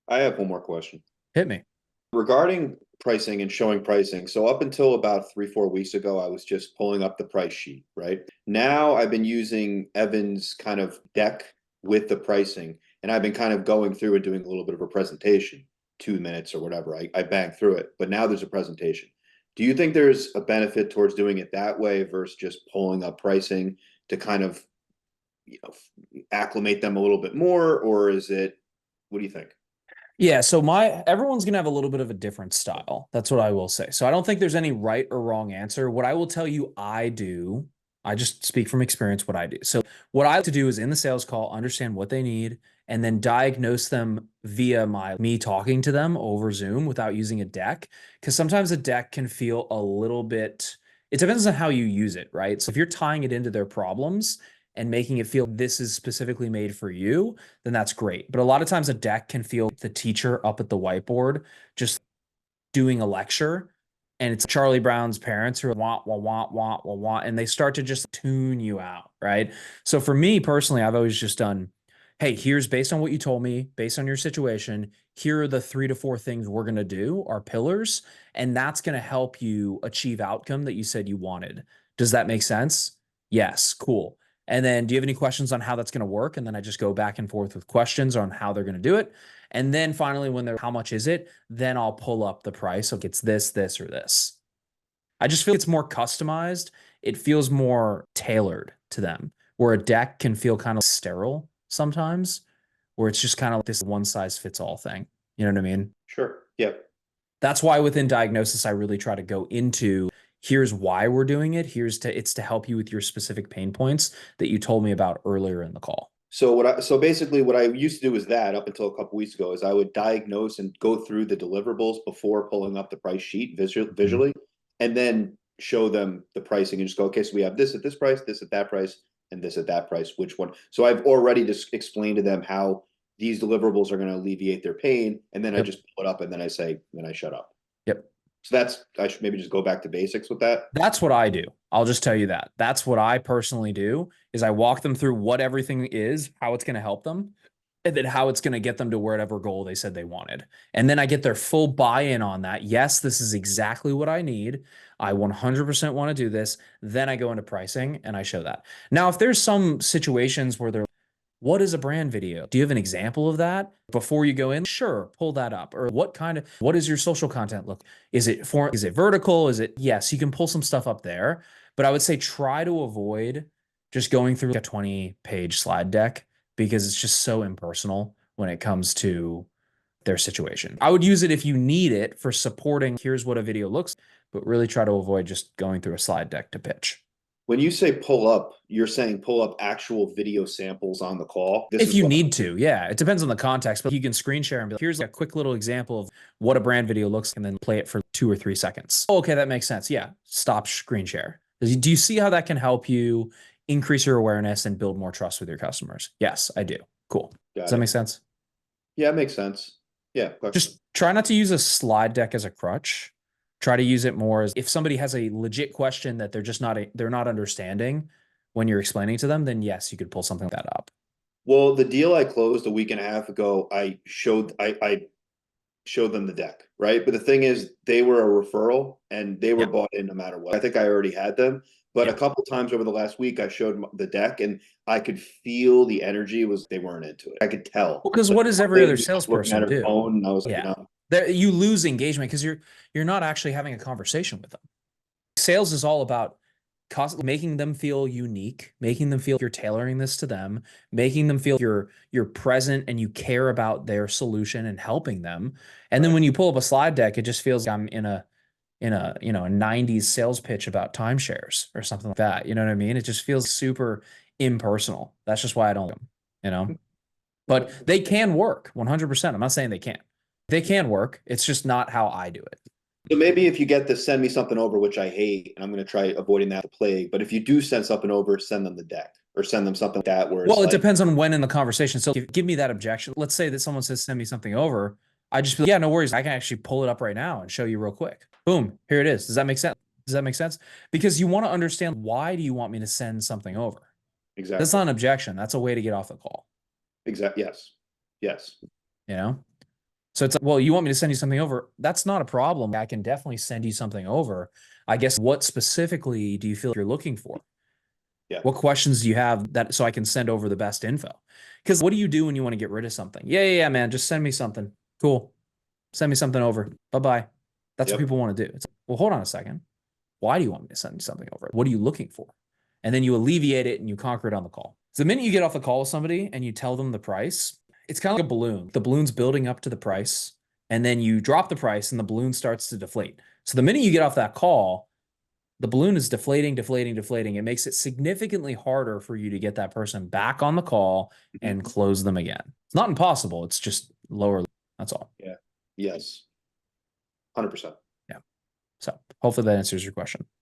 I have one more question Hit me. regarding pricing and showing pricing. So up until about 3, 4 weeks ago, I was just pulling up the price sheet, right? Now I've been using Evan's kind of deck with the pricing, and I've been kind of going through and doing a little bit of a presentation, 2 minutes or whatever. I bang through it, but now there's a presentation. Do you think there's a benefit towards doing it that way versus just pulling up pricing to kind of, you know, acclimate them a little bit more, or is it, what do you think? Yeah, so my everyone's gonna have a little bit of a different style. That's what I will say. So I don't think there's any right or wrong answer. What I will tell you I do, I just speak from experience what I do. So what I like to do is in the sales call, understand what they need and then diagnose them via my me talking to them over Zoom without using a deck. Because sometimes a deck can feel a little bit, it depends on how you use it, right? So if you're tying it into their problems and making it feel this is specifically made for you, then that's great. But a lot of times a deck can feel the teacher up at the whiteboard just doing a lecture. And it's Charlie Brown's parents who are want, want, want, want, want, want, and they start to just tune you out, right? So for me personally, I've always just done, hey, here's based on what you told me, based on your situation, here are the 3 to 4 things we're going to do, our pillars, and that's going to help you achieve outcome that you said you wanted. Does that make sense? Yes, cool. And then do you have any questions on how that's going to work? And then I just go back and forth with questions on how they're going to do it. And then finally, when they're, how much is it? Then I'll pull up the price. So it's this, this, or this. I just feel it's more customized. It feels more tailored to them, where a deck can feel kind of sterile sometimes, where it's just kind of like this one size fits all thing. You know what I mean? Sure. Yep. That's why within diagnosis, I really try to go into here's why we're doing it. It's to help you with your specific pain points that you told me about earlier in the call. So basically what I used to do is that up until a couple weeks ago is I would diagnose and go through the deliverables before pulling up the price sheet Mhm. visually, and then show them the pricing and just go, okay, so we have this at this price, this at that price, and this at that price. Which one? So I've already just explained to them how these deliverables are going to alleviate their pain, and then I Yep. just pull it up and then I say, then I shut up. Yep. So that's I should maybe just go back to basics with that. That's what I do. I'll just tell you that. That's what I personally do is I walk them through what everything is, how it's going to help them, and then how it's going to get them to whatever goal they said they wanted. And then I get their full buy-in on that. Yes, this is exactly what I need. I 100% want to do this. Then I go into pricing and I show that. Now, if there's some situations where they're what is a brand video? Do you have an example of that before you go in? Sure, pull that up. Or what is your social content look? Is it vertical? Is it, yes, you can pull some stuff up there, but I would say try to avoid just going through a 20-page slide deck because it's just so impersonal when it comes to their situation. I would use it if you need it for supporting, here's what a video looks, but really try to avoid just going through a slide deck to pitch. When you say pull up, you're saying pull up actual video samples on the call. This If is you what. need to, yeah, it depends on the context, but you can screen share and be like, here's a quick little example of what a brand video looks like, and then play it for 2 or 3 seconds. Oh, okay, that makes sense. Yeah, stop screen share. Do you see how that can help you increase your awareness and build more trust with your customers? Yes, I do. Cool. Does Got that make it. sense? Yeah, it makes sense. Yeah. Just try not to use a slide deck as a crutch. Try to use it more as if somebody has a legit question that they're not understanding when you're explaining to them, then yes, you could pull something like that up. Well, the deal I closed a week and a half ago, I showed them the deck, right? But the thing is, they were a referral and they were Yeah. bought in no matter what. I think I already had them, but a Yeah. couple times over the last week, I showed the deck and I could feel the energy was they weren't into it. I could tell. Well, because Like what does one every other lady was looking at salesperson her do? phone, and I was like, Yeah. You lose engagement because you're not actually having a conversation with them. Sales is all about making them feel unique, making them feel you're tailoring this to them, making them feel you're present and you care about their solution and helping them. And then right. when you pull up a slide deck, it just feels like I'm a 90s sales pitch about timeshares or something like that. You know what I mean? It just feels super impersonal. That's just why I don't, you know. But Okay. they can work 100%. I'm not saying they can't. They can work. It's just not how I do it. So maybe if you get to send me something over, which I hate, and I'm going to try avoiding that the plague, but if you do send something over, send them the deck or send them something like that where it's Well, it like, depends on when in the conversation. So give me that objection. Let's say that someone says, send me something over. I just be like, yeah, no worries. I can actually pull it up right now and show you real quick. Boom, here it is. Does that make sense? Does that make sense? Because you want to understand why do you want me to send something over? That's exactly. not an objection. That's a way to get off the call, Exactly. Yes. Yes. you know? So it's like, well, you want me to send you something over? That's not a problem. I can definitely send you something over. I guess what specifically do you feel you're looking for? Yeah. What questions do you have that so I can send over the best info? Because what do you do when you want to get rid of something? Yeah, man. Just send me something. Cool. Send me something over. Bye-bye. That's what Yep. people want to do. It's like, well, hold on a second. Why do you want me to send you something over? What are you looking for? And then you alleviate it and you conquer it on the call. So the minute you get off the call with somebody and you tell them the price, it's kind of like a balloon. The balloon's building up to the price, and then you drop the price and the balloon starts to deflate. So the minute you get off that call, the balloon is deflating, deflating, deflating. It makes it significantly harder for you to get that person back on the call and close them again. It's not impossible. It's just lower. That's all. Yeah. Yes. 100%. Yeah. So hopefully that answers your question.